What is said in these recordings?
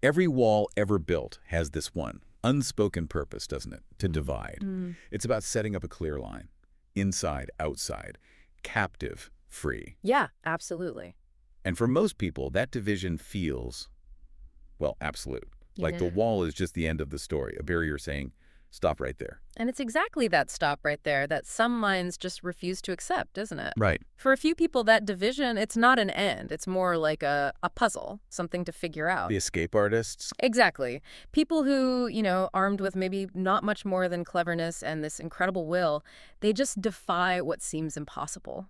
Every wall ever built has this one unspoken purpose, doesn't it? To divide. It's about setting up a clear line. Inside, outside. Captive, free. Yeah, absolutely. And for most people, that division feels, well, absolute. Like the wall is just the end of the story, a barrier saying, stop right there. And it's exactly that stop right there that some minds just refuse to accept, isn't it? Right. For a few people, that division, it's not an end. It's more like a puzzle, something to figure out. The escape artists? Exactly. People who, armed with maybe not much more than cleverness and this incredible will, they just defy what seems impossible.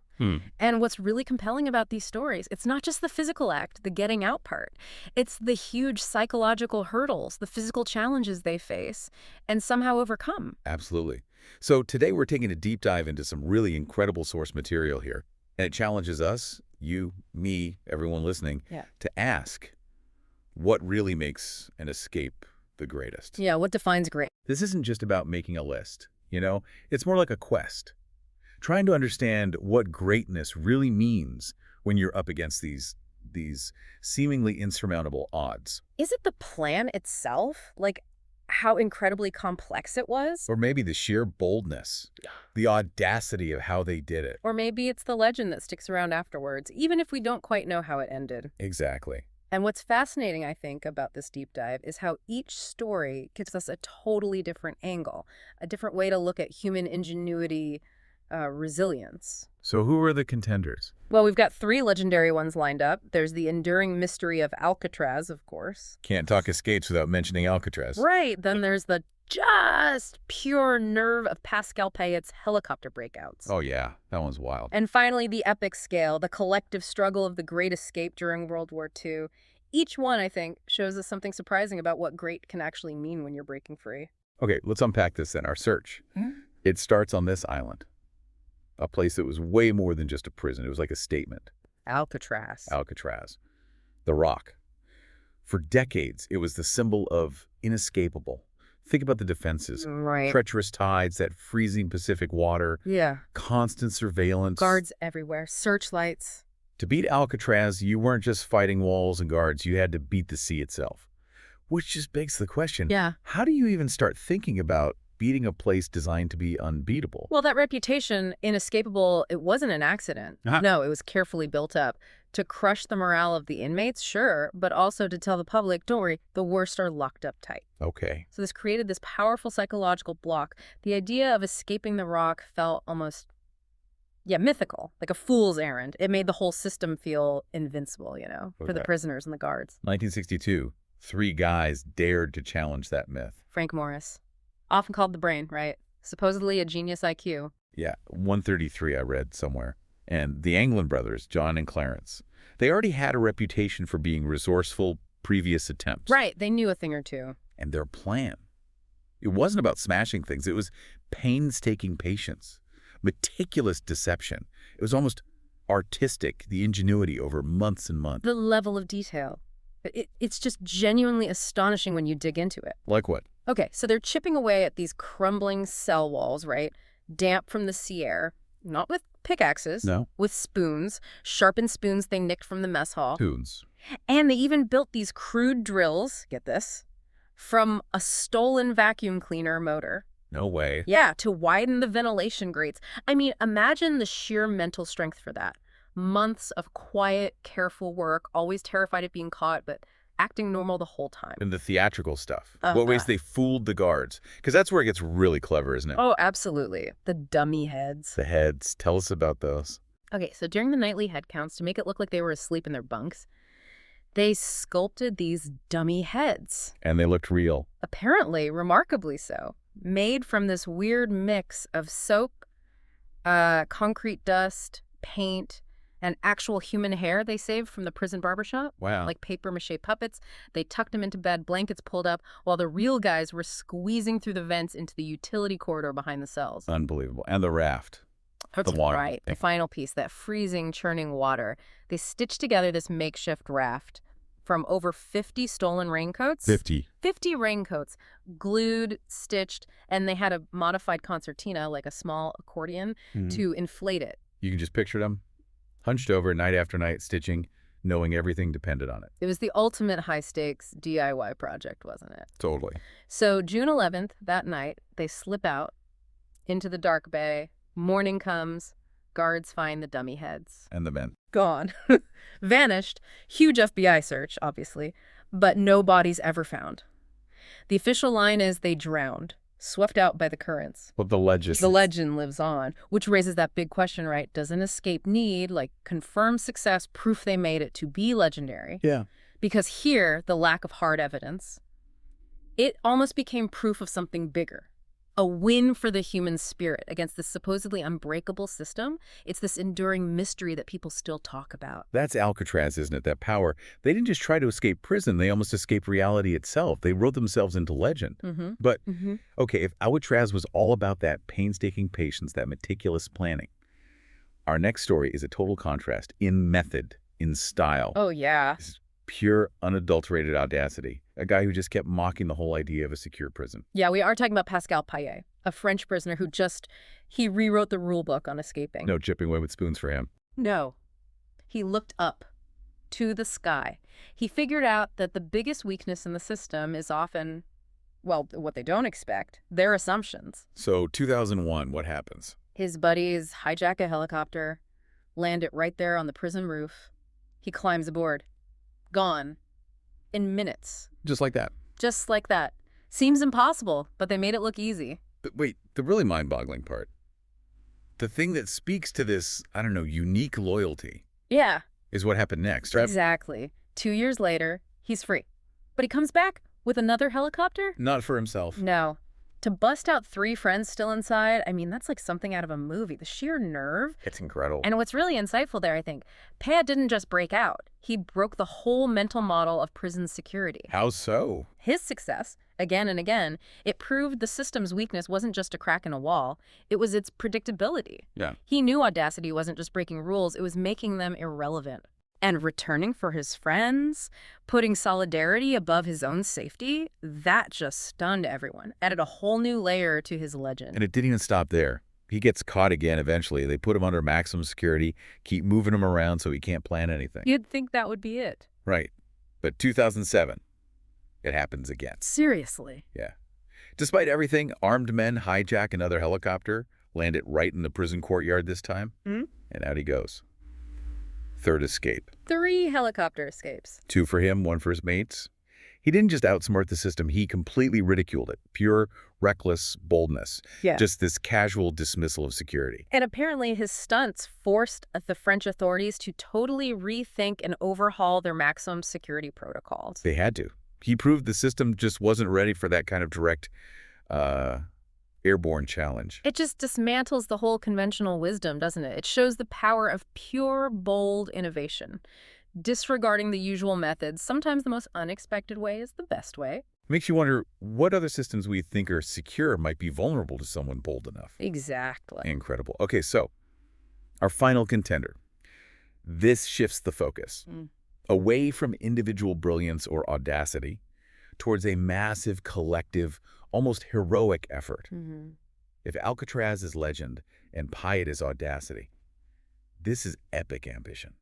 And what's really compelling about these stories, it's not just the physical act, the getting out part. It's the huge psychological hurdles, the physical challenges they face, and somehow overcome. Absolutely. So today we're taking a deep dive into some really incredible source material here. And it challenges us, you, me, everyone listening, to ask, what really makes an escape the greatest? Yeah, what defines great? This isn't just about making a list, It's more like a quest. Trying to understand what greatness really means when you're up against these seemingly insurmountable odds. Is it the plan itself? Like how incredibly complex it was? Or maybe the sheer boldness, the audacity of how they did it. Or maybe it's the legend that sticks around afterwards, even if we don't quite know how it ended. Exactly. And what's fascinating, I think, about this deep dive is how each story gives us a totally different angle, a different way to look at human ingenuity, resilience. So who are the contenders? Well, we've got 3 legendary ones lined up. There's the enduring mystery of Alcatraz, of course. Can't talk escapes without mentioning Alcatraz. Right. Then there's the just pure nerve of Pascal Payet's helicopter breakouts. Oh, yeah. That one's wild. And finally, the epic scale, the collective struggle of the Great Escape during World War II. Each one, I think, shows us something surprising about what great can actually mean when you're breaking free. Okay, let's unpack this then. Our search. It starts on this island. A place that was way more than just a prison. It was like a statement. Alcatraz. Alcatraz. The rock. For decades, it was the symbol of inescapable. Think about the defenses. Right. Treacherous tides, that freezing Pacific water. Yeah. Constant surveillance. Guards everywhere. Searchlights. To beat Alcatraz, you weren't just fighting walls and guards. You had to beat the sea itself. Which just begs the question, how do you even start thinking about beating a place designed to be unbeatable? Well, that reputation, inescapable, it wasn't an accident. No, it was carefully built up. To crush the morale of the inmates, sure, but also to tell the public, don't worry, the worst are locked up tight. Okay. So this created this powerful psychological block. The idea of escaping the rock felt almost, mythical, like a fool's errand. It made the whole system feel invincible, for the prisoners and the guards. 1962, 3 guys dared to challenge that myth. Frank Morris. Often called the brain, right? Supposedly a genius IQ. Yeah, 133 I read somewhere. And the Anglin brothers, John and Clarence, they already had a reputation for being resourceful previous attempts. Right, they knew a thing or two. And their plan, it wasn't about smashing things. It was painstaking patience, meticulous deception. It was almost artistic, the ingenuity over months and months. The level of detail. It's just genuinely astonishing when you dig into it. Like what? Okay, so they're chipping away at these crumbling cell walls, right? Damp from the sea air. Not with pickaxes. No. With spoons. Sharpened spoons they nicked from the mess hall. Spoons. And they even built these crude drills, get this, from a stolen vacuum cleaner motor. No way. Yeah, to widen the ventilation grates. I mean, imagine the sheer mental strength for that. Months of quiet, careful work, always terrified of being caught, but acting normal the whole time. And the theatrical stuff. What ways they fooled the guards. Because that's where it gets really clever, isn't it? Oh, absolutely. The dummy heads. The heads. Tell us about those. Okay, so during the nightly head counts, to make it look like they were asleep in their bunks, they sculpted these dummy heads. And they looked real. Apparently, remarkably so. Made from this weird mix of soap, concrete dust, paint, and actual human hair they saved from the prison barbershop. Wow. Like papier-mâché puppets. They tucked them into bed, blankets pulled up, while the real guys were squeezing through the vents into the utility corridor behind the cells. Unbelievable. And the raft. That's the water. Right. The final piece, that freezing, churning water. They stitched together this makeshift raft from over 50 stolen raincoats. 50 raincoats, glued, stitched, and they had a modified concertina, like a small accordion, to inflate it. You can just picture them. Hunched over night after night, stitching. knowing everything depended on it. It was the ultimate high-stakes DIY project, wasn't it? Totally. So June 11th, that night, they slip out into the dark bay. Morning comes. Guards find the dummy heads. And the men. Gone. Vanished. Huge FBI search, obviously, but no bodies ever found. The official line is they drowned, swept out by the currents. Well, the legend. The legend lives on, which raises that big question, right? Does an escape need, like, confirmed success, proof they made it to be legendary? Yeah. Because here, the lack of hard evidence, it almost became proof of something bigger. A win for the human spirit against this supposedly unbreakable system. It's this enduring mystery that people still talk about. That's Alcatraz, isn't it? That power. They didn't just try to escape prison. They almost escaped reality itself. They wrote themselves into legend. But, okay, if Alcatraz was all about that painstaking patience, that meticulous planning, our next story is a total contrast in method, in style. Oh, yeah. Pure, unadulterated audacity. A guy who just kept mocking the whole idea of a secure prison. Yeah, we are talking about Pascal Payet, a French prisoner who he rewrote the rule book on escaping. No chipping away with spoons for him. No. He looked up to the sky. He figured out that the biggest weakness in the system is often, well, what they don't expect, their assumptions. So 2001, what happens? His buddies hijack a helicopter, land it right there on the prison roof. He climbs aboard. Gone. In minutes. Just like that. Just like that. Seems impossible, but they made it look easy. But wait, the really mind-boggling part. The thing that speaks to this, I don't know, unique loyalty. Yeah. Is what happened next, right? Exactly. 2 years later, he's free. But he comes back with another helicopter? Not for himself. No. To bust out 3 friends still inside, I mean, that's like something out of a movie. The sheer nerve. It's incredible. And what's really insightful there, I think, Payet didn't just break out. He broke the whole mental model of prison security. How so? His success, again and again, it proved the system's weakness wasn't just a crack in a wall. It was its predictability. Yeah. He knew audacity wasn't just breaking rules. It was making them irrelevant. And returning for his friends, putting solidarity above his own safety, that just stunned everyone. Added a whole new layer to his legend. And it didn't even stop there. He gets caught again eventually. They put him under maximum security, keep moving him around so he can't plan anything. You'd think that would be it. Right. But 2007, it happens again. Seriously. Yeah. Despite everything, armed men hijack another helicopter, land it right in the prison courtyard this time, and out he goes. Third escape. 3 helicopter escapes. 2 for him, 1 for his mates. He didn't just outsmart the system, he completely ridiculed it. Pure, reckless boldness. Yeah. Just this casual dismissal of security. And apparently his stunts forced the French authorities to totally rethink and overhaul their maximum security protocols. They had to. He proved the system just wasn't ready for that kind of direct, airborne challenge. It just dismantles the whole conventional wisdom, doesn't it? It shows the power of pure, bold innovation. Disregarding the usual methods, sometimes the most unexpected way is the best way. Makes you wonder what other systems we think are secure might be vulnerable to someone bold enough. Exactly. Incredible. Okay, so our final contender. This shifts the focus away from individual brilliance or audacity towards a massive, collective, almost heroic effort. If Alcatraz is legend and Payet is audacity, this is epic ambition.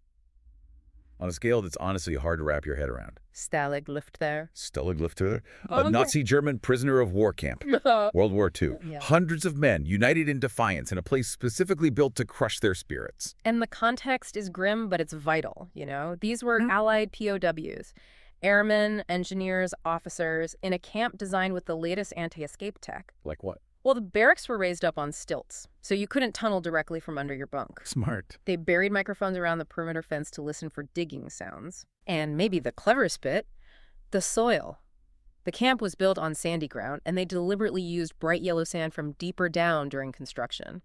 On a scale that's honestly hard to wrap your head around. Stalag lived there. Stalag lived there? A Nazi German prisoner of war camp. World War II. Yeah. Hundreds of men united in defiance in a place specifically built to crush their spirits. And the context is grim, but it's vital, you know? These were Allied POWs. Airmen, engineers, officers, in a camp designed with the latest anti-escape tech. Like what? Well, the barracks were raised up on stilts, so you couldn't tunnel directly from under your bunk. Smart. They buried microphones around the perimeter fence to listen for digging sounds. And maybe the cleverest bit, the soil. The camp was built on sandy ground, and they deliberately used bright yellow sand from deeper down during construction.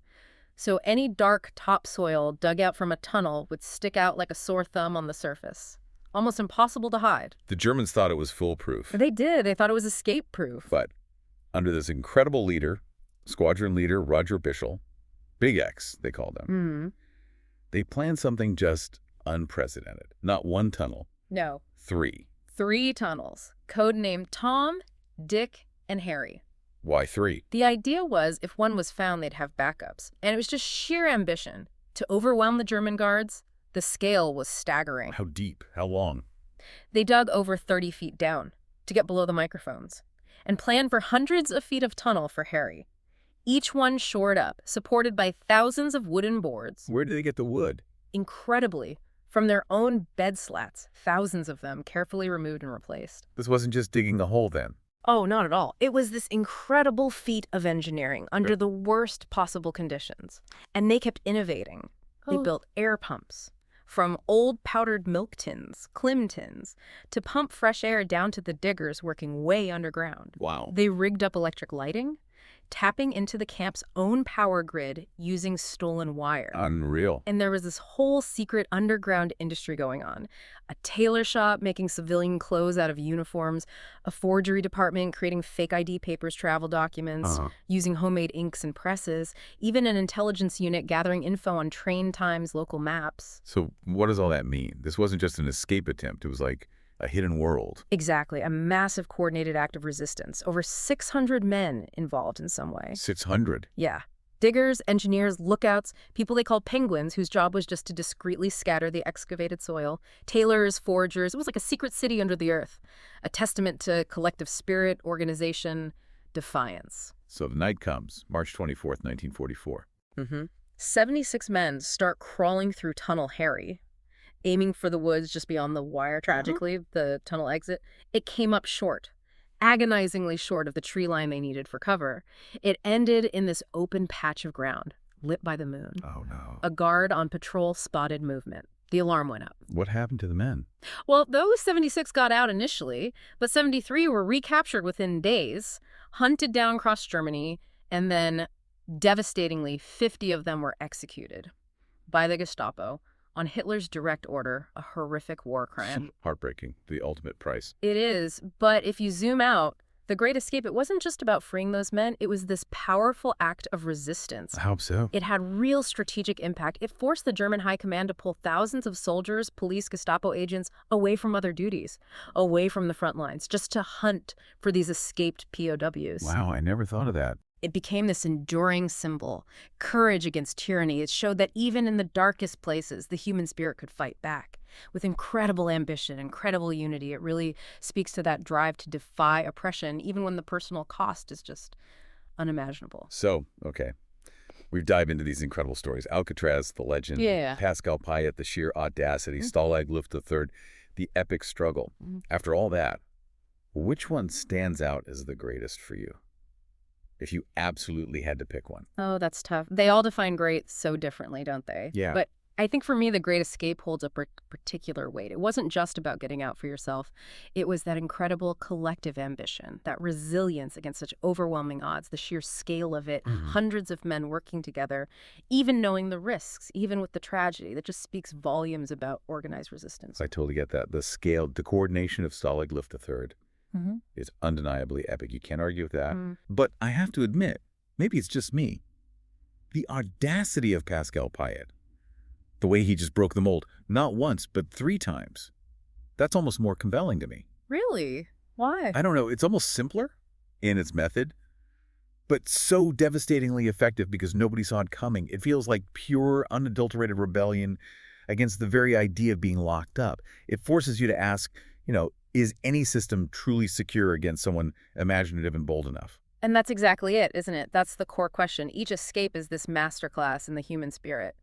So any dark topsoil dug out from a tunnel would stick out like a sore thumb on the surface. Almost impossible to hide. The Germans thought it was foolproof. They did. They thought it was escape-proof. But under this incredible leader, squadron leader Roger Bischel, Big X, they called him, they planned something just unprecedented. Not one tunnel. No. 3. 3 tunnels, codenamed Tom, Dick, and Harry. Why 3? The idea was if one was found, they'd have backups. And it was just sheer ambition to overwhelm the German guards, The scale was staggering. How deep? How long? They dug over 30 feet down to get below the microphones and planned for hundreds of feet of tunnel for Harry. Each one shored up, supported by thousands of wooden boards. Where did they get the wood? Incredibly, from their own bed slats, thousands of them carefully removed and replaced. This wasn't just digging a hole then. Oh, not at all. It was this incredible feat of engineering under the worst possible conditions. And they kept innovating. They built air pumps. From old powdered milk tins, clim tins, to pump fresh air down to the diggers working way underground. Wow. They rigged up electric lighting, tapping into the camp's own power grid using stolen wire. Unreal. And there was this whole secret underground industry going on. A tailor shop making civilian clothes out of uniforms, a forgery department creating fake ID papers, travel documents, using homemade inks and presses, even an intelligence unit gathering info on train times, local maps. So what does all that mean? This wasn't just an escape attempt. It was like a hidden world. Exactly. A massive coordinated act of resistance. Over 600 men involved in some way. 600? Yeah. Diggers, engineers, lookouts, people they called penguins whose job was just to discreetly scatter the excavated soil, tailors, forgers. It was like a secret city under the earth, a testament to collective spirit, organization, defiance. So the night comes, March 24th, 1944. 76 men start crawling through Tunnel Harry, aiming for the woods just beyond the wire. Tragically, the tunnel exit, it came up short. Agonizingly short of the tree line they needed for cover. It ended in this open patch of ground, lit by the moon. Oh, no. A guard on patrol spotted movement. The alarm went up. What happened to the men? Well, those 76 got out initially, but 73 were recaptured within days, hunted down across Germany, and then, devastatingly, 50 of them were executed by the Gestapo on Hitler's direct order, a horrific war crime. Heartbreaking. The ultimate price. It is, but if you zoom out, the Great Escape, it wasn't just about freeing those men, it was this powerful act of resistance. How so? It had real strategic impact. It forced the German high command to pull thousands of soldiers, police, Gestapo agents away from other duties, away from the front lines, just to hunt for these escaped POWs. Wow, I never thought of that. It became this enduring symbol, courage against tyranny. It showed that even in the darkest places, the human spirit could fight back. With incredible ambition, incredible unity, it really speaks to that drive to defy oppression, even when the personal cost is just unimaginable. So, okay, we've dived into these incredible stories. Alcatraz, the legend. Yeah. Pascal Payet, the sheer audacity. Stalag Luft III, the epic struggle. After all that, which one stands out as the greatest for you? If you absolutely had to pick one. Oh, that's tough. They all define great so differently, don't they? Yeah. But I think for me, The Great Escape holds a particular weight. It wasn't just about getting out for yourself. It was that incredible collective ambition, that resilience against such overwhelming odds, the sheer scale of it, hundreds of men working together, even knowing the risks, even with the tragedy. That just speaks volumes about organized resistance. I totally get that. The scale, the coordination of Stalag Luft III is undeniably epic. You can't argue with that. But I have to admit, maybe it's just me, the audacity of Pascal Payet, the way he just broke the mold, not once, but 3 times, that's almost more compelling to me. Really? Why? I don't know. It's almost simpler in its method, but so devastatingly effective because nobody saw it coming. It feels like pure, unadulterated rebellion against the very idea of being locked up. It forces you to ask, is any system truly secure against someone imaginative and bold enough? And that's exactly it, isn't it? That's the core question. Each escape is this masterclass in the human spirit.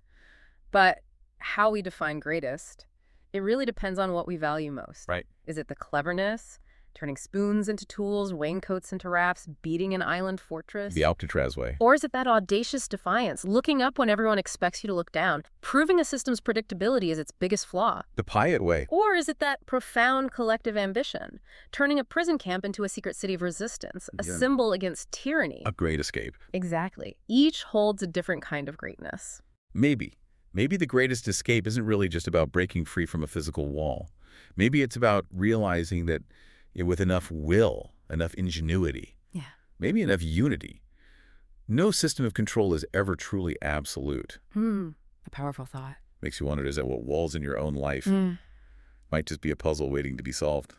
But how we define greatest, it really depends on what we value most. Right. Is it the cleverness, turning spoons into tools, raincoats into rafts, beating an island fortress? The Alcatraz way. Or is it that audacious defiance, looking up when everyone expects you to look down, proving a system's predictability is its biggest flaw? The Payet way. Or is it that profound collective ambition, turning a prison camp into a secret city of resistance, a symbol against tyranny? A great escape. Exactly. Each holds a different kind of greatness. Maybe the greatest escape isn't really just about breaking free from a physical wall. Maybe it's about realizing that with enough will, enough ingenuity, maybe enough unity, no system of control is ever truly absolute. A powerful thought. Makes you wonder, is that what walls in your own life might just be a puzzle waiting to be solved?